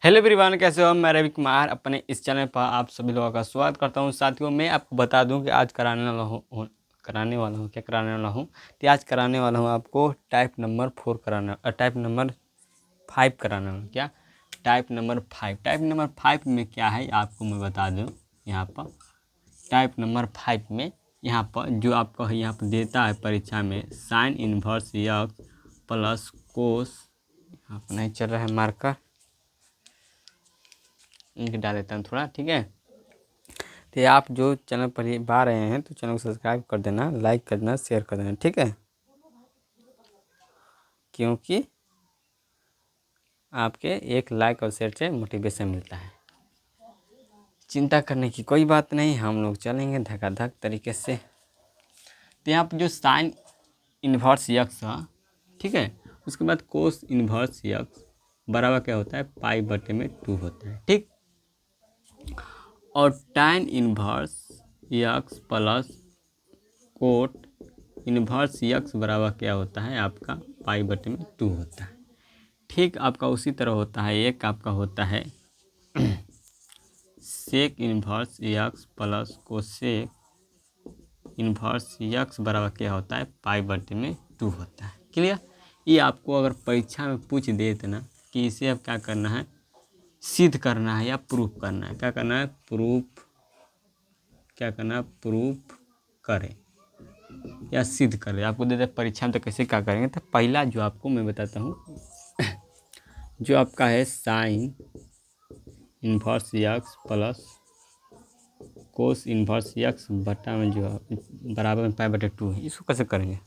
Hello everyone, कैसे हो? मैं रवि कुमार अपने इस चैनल पर आप सभी लोगों का स्वागत करता हूं। साथियों, मैं आपको बता दूं कि आज कराने वाला हूं तो आज कराने वाला हूं आपको टाइप नंबर 4 कराना, टाइप नंबर 5 कराना है। क्या टाइप नंबर 5? टाइप नंबर 5 में क्या है आपको मैं बता दूँ। यहाँ पर टाइप नंबर 5 में यहाँ पर जो आपको यहाँ पर देता है परीक्षा में, sine inverse x plus cos. यहाँ पर नहीं चल रहा है मार्कर, इनके डाल देता हूँ थोड़ा, ठीक है। तो आप जो चैनल पर ये बा रहे हैं तो चैनल को सब्सक्राइब कर देना, लाइक कर देना, शेयर कर देना, ठीक है। क्योंकि आपके एक लाइक और शेयर से मोटिवेशन मिलता है। चिंता करने की कोई बात नहीं, हम लोग चलेंगे धकाधक तरीके से। तो यहाँ पर जो साइन इन्वर्स यक्स है, ठीक है, उसके बाद कोस इन्वर्स यक्स बराबर क्या होता है, पाई बटे में 2 होता है, ठीक। और tan inverse x plus coat inverse x बराबर क्या होता है आपका, पाई बटे में 2 होता है, ठीक। आपका उसी तरह होता है, एक आपका होता है sec inverse x plus cosec inverse x बराबर क्या होता है, पाई बटे में 2 होता है। क्लियर? ये आपको अगर परीक्षा में पूछ दे ना कि इसे अब क्या करना है, सिद्ध करना है या प्रूफ करना है। क्या करना है? प्रूफ करें या सिद्ध करें। आपको दे दे परीक्षा में तो कैसे क्या करेंगे। तो पहला जो आपको मैं बताता हूँ, जो आपका है sign inverse x plus cos inverse x बटा में जो बराबर में पाई बटे 2 है, इसको कैसे करेंगे।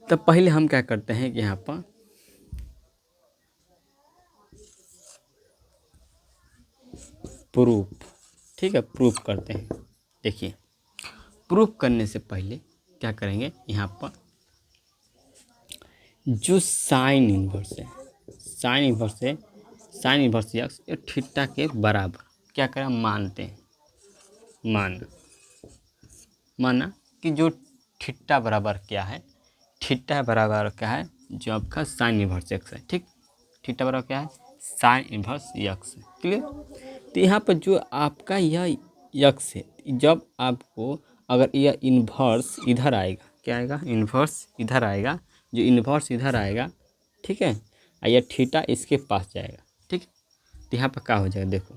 तो पहले हम क्या करते हैं कि यहाँ पर प्रूफ, ठीक है, प्रूफ करते हैं। देखिए, प्रूफ करने से पहले क्या करेंगे, यहाँ पर जो साइन इन्वर्स है, साइन इन्वर्स यक्स ये थीटा के बराबर क्या करें, मानते हैं। माना कि जो थीटा बराबर क्या है, थीटा बराबर क्या है, जो आपका साइन इन्वर्स यक्स है, ठीक। थीटा बराबर क्या है, साइन इन्वर्स यक्स है। क्लियर? तो यहाँ पर जो आपका यह यक्स है, जब आपको अगर यह इन्वर्स इधर आएगा, क्या आएगा, इन्वर्स इधर आएगा, जो इन्वर्स इधर आएगा, ठीक है, और यह थीटा इसके पास जाएगा, ठीक। तो यहाँ पर क्या हो जाएगा, देखो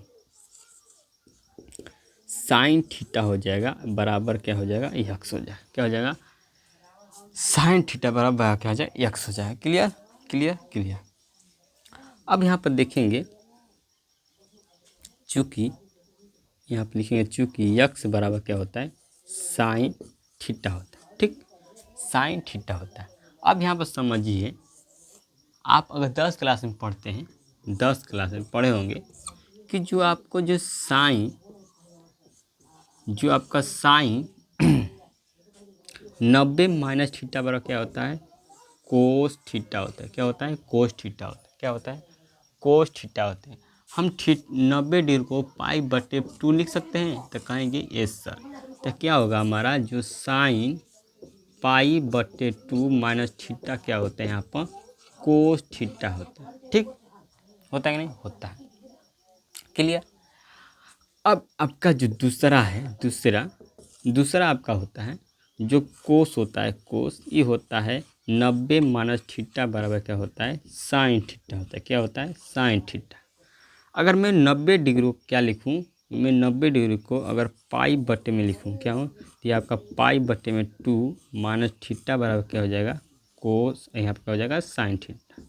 साइन थीटा हो जाएगा बराबर क्या हो जाएगा, यक्स हो जाएगा। क्या हो जाएगा, साइन थीटा बराबर क्या हो जाएगा, यक्स हो जाएगा। क्लियर। अब यहाँ पर देखेंगे, चूँकि यहाँ पर लिखेंगे, चूँकि यक्स बराबर क्या होता है, साइन थीटा होता है, ठीक, साइन थीटा होता है। अब यहाँ पर समझिए, आप अगर 10 क्लास में पढ़ते हैं, 10 क्लास में पढ़े होंगे कि जो आपको जो आपका साइन 90 माइनस थीटा बराबर क्या होता है, कोस थीटा होता है। क्या होता है, कोस थीटा होता है। क्या होता है, कोस थीटा होते हैं। हम 90 डिग्री को पाई बटे 2 लिख सकते हैं। तो कहेंगे यस सर। तो क्या होगा हमारा, जो साइन पाई बटे 2 माइनस थीटा क्या होता है, यहाँ पर कोस थीटा होता है, ठीक। होता है कि नहीं होता है। क्लियर? अब आपका जो दूसरा है, दूसरा आपका होता है जो कोस होता है, कोस ये होता है 90 माइनस थीटा बराबर क्या होता है, साइन थीटा होता है। क्या होता है, साइन थीटा। अगर मैं 90 डिग्री को क्या लिखूं, मैं 90 डिग्री को अगर पाई बटे में लिखूं, क्या हो, तो ये आपका पाई बटे में 2 माइनस थीटा बराबर क्या हो जाएगा, कोस, यहाँ पर क्या हो जाएगा, साइन थीटा।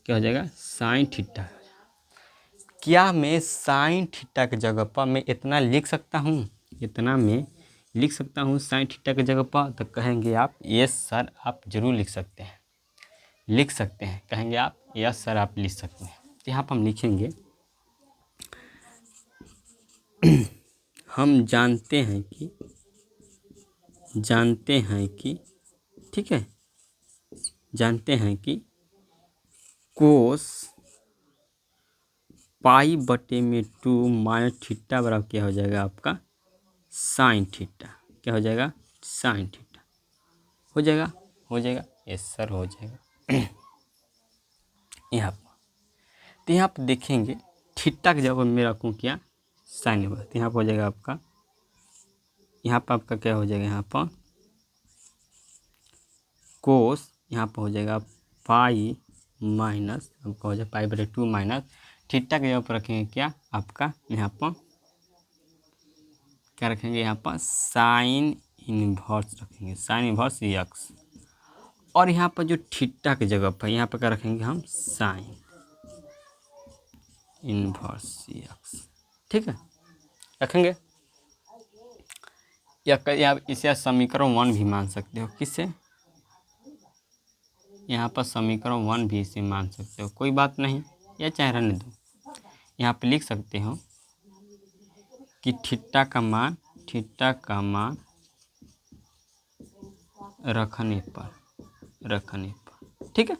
क्या हो जाएगा, साइन थीटा। क्या मैं साइन थीटा की जगह पर मैं इतना लिख सकता हूँ, इतना मैं लिख सकता हूँ साइन थीटा की जगह पर। तो कहेंगे आप यस सर, आप जरूर लिख सकते हैं, कहेंगे आप यस सर, आप लिख सकते हैं। तो यहाँ पर हम लिखेंगे हम जानते हैं कि ठीक है, जानते हैं कि कोस पाई बटे में 2 माइनस थीटा बराबर क्या हो जाएगा आपका, साइन थीटा। क्या हो जाएगा, साइन थीटा। हो जाएगा यस सर, हो जाएगा। यहाँ पर तो यहाँ पर देखेंगे थीटा की जगह मैं रखूँ क्या, साइन इनवर्स। तो यहाँ पर हो जाएगा आपका, यहाँ पर आपका क्या हो जाएगा, यहाँ पर कोस, यहाँ पर हो जाएगा पाई माइनस, आपका हो जाएगा पाई/2 माइनस थीटा के जगह पर रखेंगे क्या आपका, यहाँ पर क्या रखेंगे, यहाँ पर साइन इनवर्स रखेंगे, साइन इनवर्स एक्स। और यहाँ पर जो थीटा की जगह पर यहाँ पर क्या रखेंगे हम, साइन इनवर्स एक्स। ठीक है, रखेंगे। या इसे समीकरण 1 भी मान सकते हो, किससे, यहाँ पर समीकरण 1 भी इसे मान सकते हो, कोई बात नहीं, या चाहे रहने दो। यहाँ पर लिख सकते हो कि थीटा का मान रखने पर, ठीक है।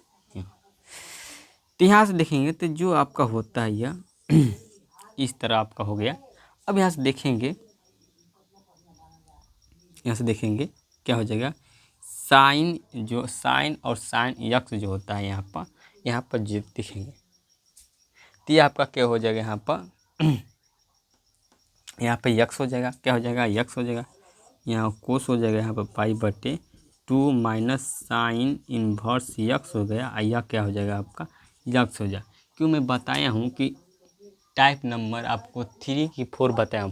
तो यहाँ से देखेंगे तो जो आपका होता है यह इस तरह आपका हो गया। अब यहाँ से देखेंगे, क्या हो जाएगा, साइन और साइन यक्स जो होता है यहाँ पर जो दिखेंगे, तो ये आपका क्या हो जाएगा, यहाँ पर यक्स हो जाएगा, क्या हो जाएगा, यक्स हो जाएगा। यहाँ कोस हो जाएगा, यहाँ पर पाई/2 माइनस साइन इनवर्स यक्स हो गया। यह क्या हो जाएगा आपका, यक्स हो जाए। क्यों मैं बताया हूँ कि टाइप नंबर आपको 3 की 4 बताया हूँ,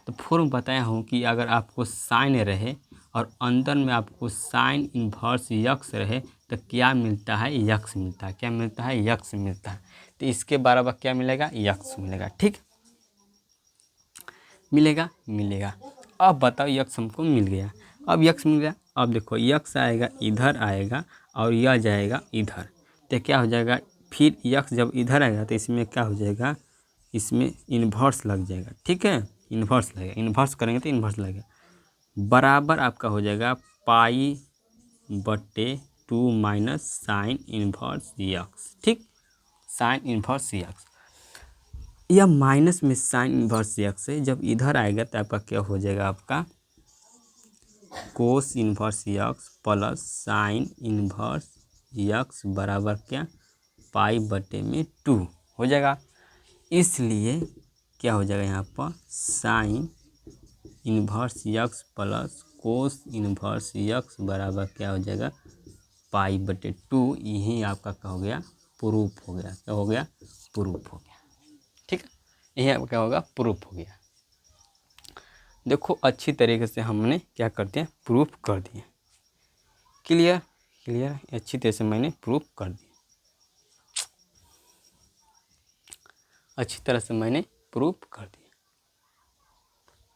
तो 4 में बताया हूँ कि अगर आपको साइन रहे और अंदर में आपको साइन इनवर्स यक्स रहे तो क्या मिलता है, यक्स मिलता है। क्या मिलता है, यक्स मिलता है। तो इसके बराबर क्या मिलेगा, यक्स मिलेगा। ठीक, मिलेगा। अब बताओ यक्स हमको मिल गया। अब यक्स मिल गया, अब देखो यक्स आएगा इधर आएगा और यह जाएगा इधर, तो क्या हो जाएगा, फिर यक्स जब इधर आएगा तो इसमें क्या हो जाएगा, इसमें इन्वर्स लग जाएगा। ठीक है, इन्वर्स लगेगा, इन्वर्स करेंगे तो इन्वर्स लगेगा, बराबर आपका हो जाएगा पाई/2 माइनस साइन इन्वर्स यक्स। ठीक, साइन इन्वर्स यक्स, यह माइनस में साइन इन्वर्स यक्स है, जब इधर आएगा तो आपका क्या हो जाएगा, आपका cos inverse x plus sine inverse x बराबर क्या, पाई/2 हो जाएगा। इसलिए क्या हो जाएगा, यहाँ पर sign inverse x plus cos inverse x बराबर क्या हो जाएगा, पाई/2। यही आपका क्या हो गया, प्रूफ हो गया। क्या हो गया, प्रूफ हो गया। ठीक है, यही आपका क्या होगा, प्रूफ हो गया। देखो अच्छी तरीके से हमने क्या कर दिया, प्रूफ कर दिया। क्लियर, अच्छी तरह से मैंने प्रूफ कर दिया, अच्छी तरह से मैंने प्रूफ कर दिया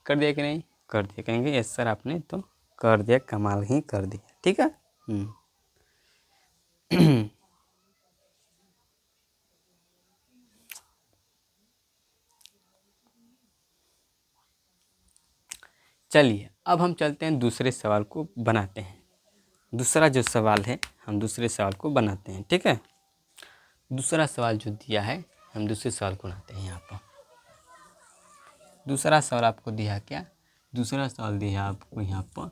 कि नहीं, कर दिया। कहेंगे यस सर आपने तो कर दिया, कमाल ही कर दिया। ठीक है, चलिए अब हम चलते हैं दूसरे सवाल को बनाते हैं। दूसरा जो सवाल है हम दूसरे सवाल को बनाते हैं। ठीक है, दूसरा सवाल जो दिया है हम दूसरे सवाल को बनाते हैं। यहाँ पर दूसरा सवाल आपको दिया क्या, दूसरा सवाल दिया आपको यहाँ पर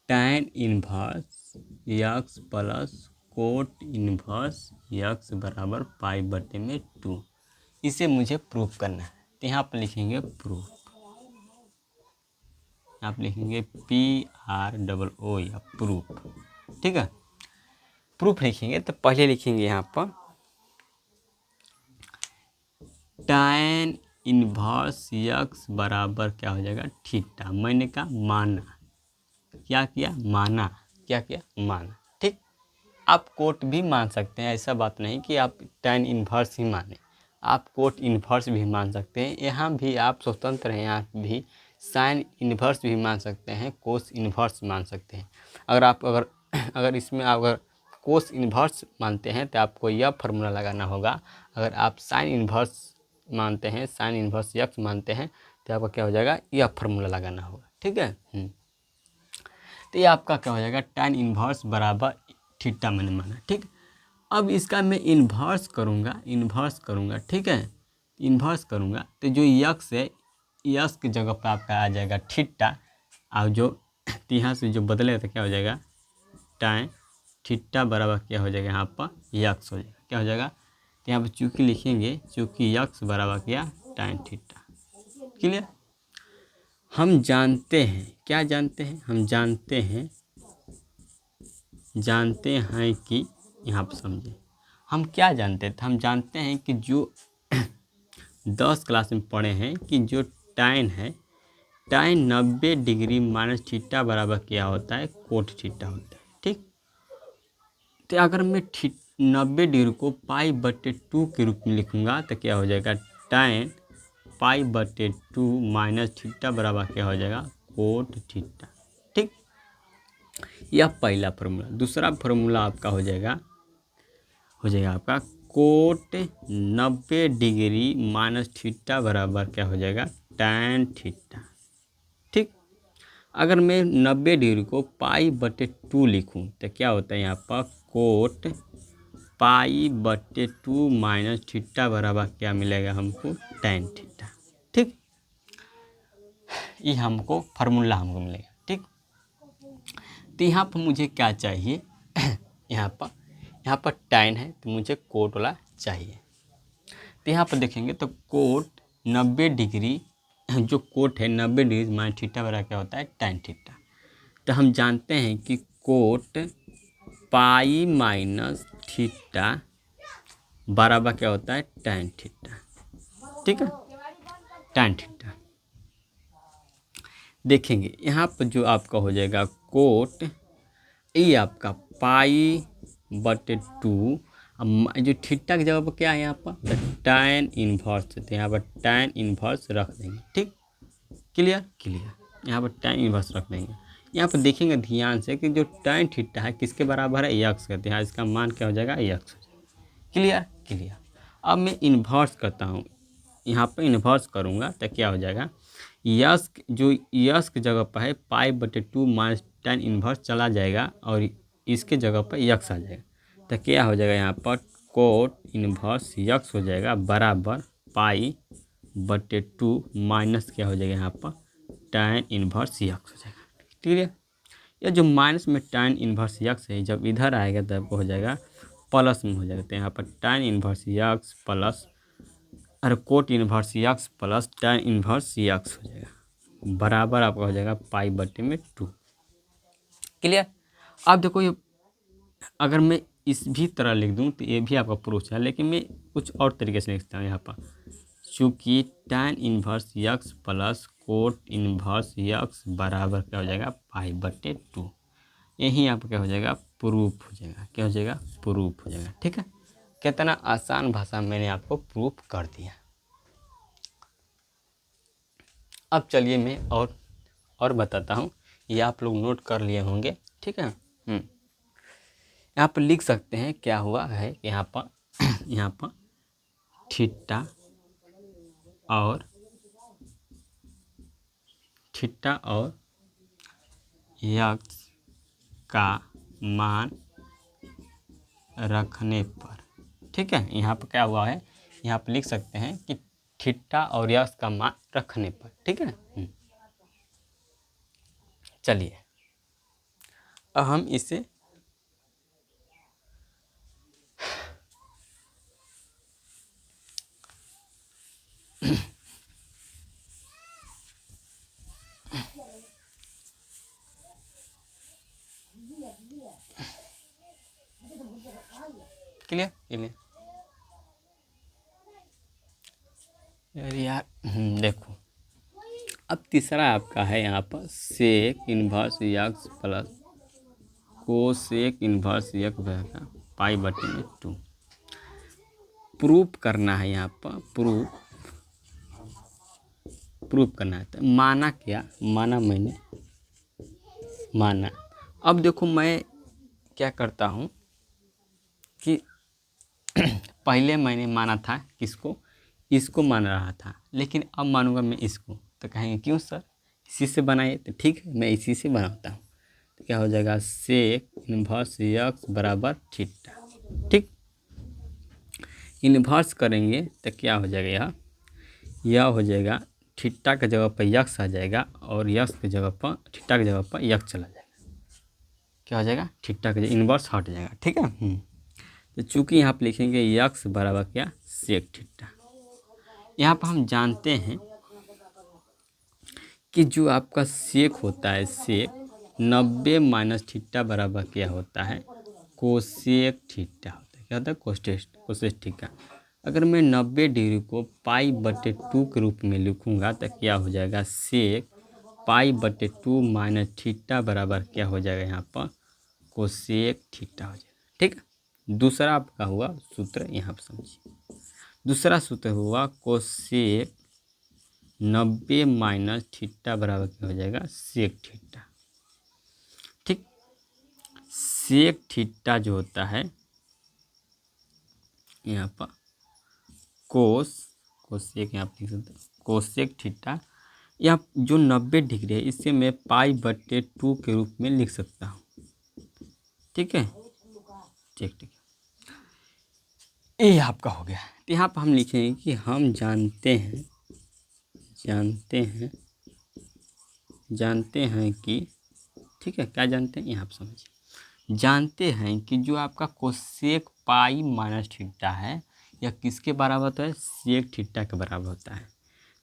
tan inverse x plus cot inverse x बराबर पाई/2। इसे मुझे प्रूफ करना है। तो यहाँ पर लिखेंगे प्रूफ, आप लिखेंगे PROO या प्रूफ। ठीक है, प्रूफ लिखेंगे तो पहले लिखेंगे यहाँ पर tan इनवर्स यक्स बराबर क्या हो जाएगा, थीटा। मैंने कहा माना, क्या किया, माना। क्या किया, माना। ठीक, आप कोट भी मान सकते हैं, ऐसा बात नहीं कि आप tan इनवर्स ही माने, आप कोट इनवर्स भी मान सकते हैं। यहाँ भी आप स्वतंत्र हैं, यहाँ भी साइन इन्वर्स भी मान सकते हैं, कोस इन्वर्स मान सकते हैं। अगर इसमें अगर कोस इन्वर्स मानते हैं तो आपको यह फार्मूला लगाना होगा। अगर आप साइन इन्वर्स मानते हैं, साइन इन्वर्स यक्स मानते हैं, तो आपका क्या हो जाएगा, यह फार्मूला लगाना होगा। ठीक है, तो ये आपका क्या हो जाएगा, tan इन्वर्स बराबर थीटा मैंने माना। ठीक, अब इसका मैं इन्वर्स करूँगा। ठीक है, इन्वर्स करूँगा तो जो यक्स है, यक्स की जगह पर आपका आ जाएगा थीटा, और जो यहाँ से जो बदलेगा तो क्या हो जाएगा, tan थीटा बराबर क्या हो जाएगा, यहाँ पर यक्स हो जाएगा। क्या हो जाएगा, तो यहाँ पर चूंकि लिखेंगे चूंकि यक्स बराबर क्या tan थीटा। क्लियर। हम जानते हैं, क्या जानते हैं, हम जानते हैं कि, यहाँ पर समझे हम क्या जानते थे, हम जानते हैं कि जो 10 क्लास में पढ़े हैं कि जो tan है, tan 90 डिग्री माइनस थीटा बराबर क्या होता है, कोट थीटा होता है। ठीक। तो अगर मैं 90 डिग्री को π/2 के रूप में लिखूंगा तो क्या हो जाएगा, tan π/2 माइनस थीटा बराबर क्या हो जाएगा, कोट थीटा। ठीक। यह पहला फार्मूला। दूसरा फार्मूला आपका हो जाएगा आपका कोट 90 डिग्री माइनस थीटा बराबर क्या हो जाएगा, tan थीटा। ठीक। अगर मैं 90 डिग्री को π/2 लिखूं तो क्या होता है यहाँ पर, कोट π/2 माइनस थीटा बराबर क्या मिलेगा हमको, tan थीटा। ठीक। ये हमको फार्मूला हमको मिलेगा। ठीक। तो यहाँ पर मुझे क्या चाहिए यहाँ पर tan है तो मुझे कोट वाला चाहिए। तो यहाँ पर देखेंगे तो कोट 90 डिग्री, जो कोट है 90 डिग्री माइनस थीटा बराबर क्या होता है, tan थीटा। तो हम जानते हैं कि कोट पाई माइनस थीटा बराबर क्या होता है, tan थीटा। ठीक है, tan थीटा। देखेंगे यहाँ पर जो आपका हो जाएगा कोट, ये आपका π/2, जो थीटा की जगह पर क्या है यहाँ पर, tan इनवर्स। तो यहाँ पर tan इनवर्स रख देंगे। ठीक। क्लियर। यहाँ पर tan इनवर्स रख देंगे। यहाँ पर देखेंगे ध्यान से कि जो tan थीटा है किसके बराबर है, यक्स कहते हैं। इसका मान क्या हो जाएगा, यक्स हो जाएगा। क्लियर। अब मैं इन्वर्स करता हूँ, यहाँ पर इन्वर्स करूँगा तो क्या हो जाएगा, यस जो यस की जगह पर है π/2 माइनस tan इन्वर्स चला जाएगा और इसके जगह पर यक्स आ जाएगा। तो क्या हो जाएगा यहाँ पर, कोट इन्वर्स यक्स हो जाएगा बराबर π/2 माइनस क्या हो जाएगा यहाँ पर, tan इन्वर्स यक्स हो जाएगा। क्लियर। या जो माइनस में tan इन्वर्स यक्स है, जब इधर आएगा तब हो जाएगा प्लस में हो जाएगा। तो यहाँ पर tan इन्वर्स यक्स प्लस, अरे cot inverse x plus tan inverse x हो जाएगा बराबर आपका हो जाएगा π/2। क्लियर। अब देखो ये अगर मैं इस भी तरह लिख दूं तो ये भी आपका प्रूफ है, लेकिन मैं कुछ और तरीके से लिखता हूँ यहाँ पर, चूँकि tan inverse x plus coat inverse x बराबर क्या हो जाएगा, π/2। यही आपका क्या हो जाएगा, प्रूफ हो जाएगा। क्या हो जाएगा, प्रूफ हो जाएगा। ठीक है, कितना आसान भाषा में मैंने आपको प्रूफ कर दिया। अब चलिए मैं और बताता हूँ, ये आप लोग नोट कर लिए होंगे। ठीक है। यहाँ पर लिख सकते हैं क्या हुआ है, यहाँ पर थीटा और यक्स का मान रखने पर। ठीक है, यहाँ पर क्या हुआ है, यहाँ पर लिख सकते हैं कि थीटा और यक्स का मान रखने पर। ठीक है। चलिए अब हम इसे क्लियर यार। देखो अब तीसरा आपका है यहाँ पर sec inverse x plus cosec inverse x बराबर π/2। प्रूफ करना है, यहाँ पर प्रूफ करना है। तो माना क्या, माना। अब देखो मैं क्या करता हूँ कि पहले मैंने माना था किसको, इसको मान रहा था, लेकिन अब मानूंगा मैं इसको। तो कहेंगे क्यों सर, इसी से बनाइए। तो ठीक है, मैं इसी से बनाता हूँ। तो क्या हो जाएगा, सेक इन्वर्स यक्स बराबर थीटा। ठीक। इन्वर्स करेंगे तो क्या हो जाएगा, यह हो जाएगा थीटा के जगह पर यक्स आ जाएगा और यक्स की जगह पर थीटा की जगह पर यक्स चला जाएगा। क्या हो जाएगा, थीटा का इन्वर्स हट जाएगा। ठीक है। तो चूँकि यहाँ पर लिखेंगे यक्स बराबर क्या, सेक थीटा। यहाँ पर हम जानते हैं कि जो आपका सेक होता है, सेक 90 माइनस थीटा बराबर क्या होता है, कोसेक थीटा होता है। क्या होता है, कोसेक थीटा। अगर मैं 90 डिग्री को पाई/2 के रूप में लिखूंगा तो क्या हो जाएगा, सेक पाई/2 माइनस थीटा बराबर क्या हो जाएगा, यहाँ पर कोसेक थीटा हो जाएगा। ठीक है। दूसरा आपका हुआ सूत्र, यहाँ पर समझिए। दूसरा सूत्र हुआ कोसेक 90 माइनस थीटा बराबर क्या हो जाएगा, सेक थीटा। ठीक। सेक थीटा जो होता है यहाँ पर कोसेक, यहाँ पर लिख सकते हैं कोसेक थीटा। यह जो 90 डिग्री है इसे मैं पाई/2 के रूप में लिख सकता हूँ। ठीक है, ठीक। ये आपका हो गया। तो यहाँ पर हम लिखेंगे कि हम जानते हैं कि, ठीक है, क्या जानते हैं, यहाँ पर समझिए। जानते हैं कि जो आपका कोसेक पाई माइनस थीटा है यह किसके बराबर होता है, सेक थीटा के बराबर होता है।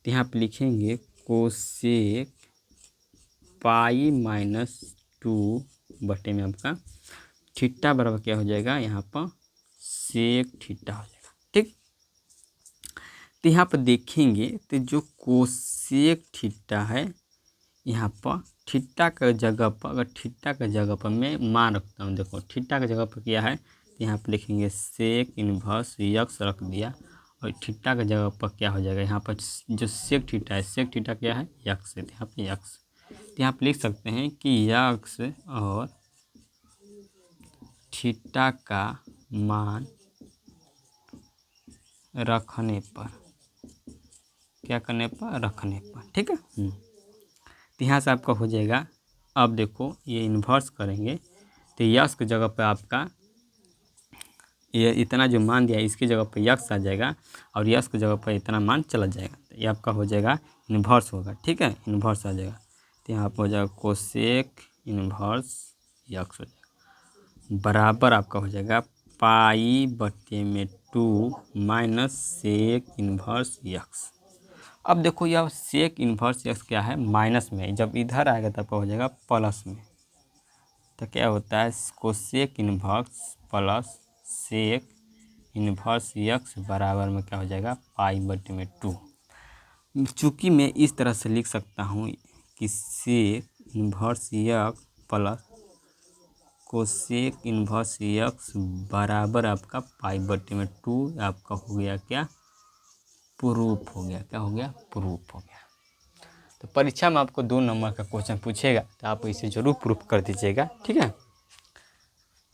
तो यहाँ पर लिखेंगे कोसेक पाई माइनस 2 बटे में आपका थीटा बराबर क्या हो जाएगा, यहाँ पर सेक थीटा हो जाएगा। ठीक। तो यहाँ पर देखेंगे तो जो कोसेक थीटा है, यहाँ पर थीटा का जगह पर, अगर थीटा का जगह पर मैं मान रखता हूँ, देखो थीटा का जगह पर क्या है, तो यहाँ पर लिखेंगे सेक इनवर्स यक्स रख दिया, और थीटा का जगह पर क्या हो जाएगा, यहाँ पर जो सेक थीटा है, सेक थीटा क्या है, यक्स है, तो यहाँ पर यक्स। तो यहाँ पर लिख सकते हैं कि यक्स और थीटा का मान रखने पर, क्या करने पर, रखने पर। ठीक है। तो यहाँ से आपका हो जाएगा। अब देखो ये इन्वर्स करेंगे तो यक्स की जगह पर आपका ये इतना जो मान दिया इसकी जगह पर यक्स आ जाएगा, और यक्स की जगह पर इतना मान चला जाएगा, तो ये आपका हो जाएगा इन्वर्स होगा। ठीक है, इन्वर्स आ जाएगा। तो यहाँ पर हो जाएगा कोसेक इन्वर्स यक्स हो जाएगा, बराबर आपका हो जाएगा पाई/2 माइनस सेक इन्वर्स यक्स। अब देखो यह सेक इन्वर्स यक्स क्या है, माइनस में, जब इधर आएगा तब हो जाएगा प्लस में। तो क्या होता है, cosec inverse plus sec inverse x बराबर में क्या हो जाएगा, पाई/2। चूँकि मैं इस तरह से लिख सकता हूँ कि sec inverse x plus cosec inverse x बराबर आपका पाई/2, आपका हो गया क्या, प्रूफ हो गया। क्या हो गया, प्रूफ हो गया। तो परीक्षा में आपको 2 नंबर का क्वेश्चन पूछेगा तो आप इसे जरूर प्रूफ कर दीजिएगा। ठीक है,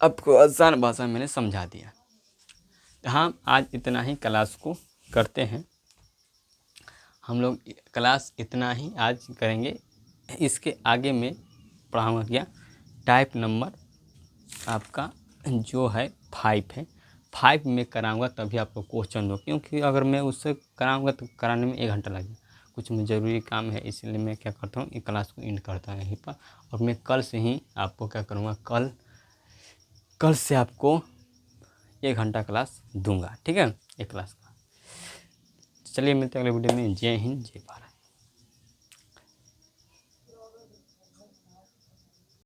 आपको आसान भाषा में मैंने समझा दिया। तो हाँ, आज इतना ही क्लास को करते हैं हम लोग। क्लास इतना ही आज करेंगे। इसके आगे में पढ़ाऊँगा क्या, टाइप नंबर आपका जो है 5 है, 5 में कराऊंगा तभी आपको क्वेश्चन दो, क्योंकि अगर मैं उससे कराऊंगा तो कराने में 1 घंटा लगेगा। कुछ में ज़रूरी काम है, इसलिए मैं क्या करता हूँ, ये क्लास को एंड करता हूँ यहीं पर। और मैं कल से ही आपको क्या करूँगा, कल से आपको 1 घंटा क्लास दूंगा। ठीक है, एक क्लास का। चलिए मिलते हैं अगले वीडियो में। जय हिंद, जय भारत।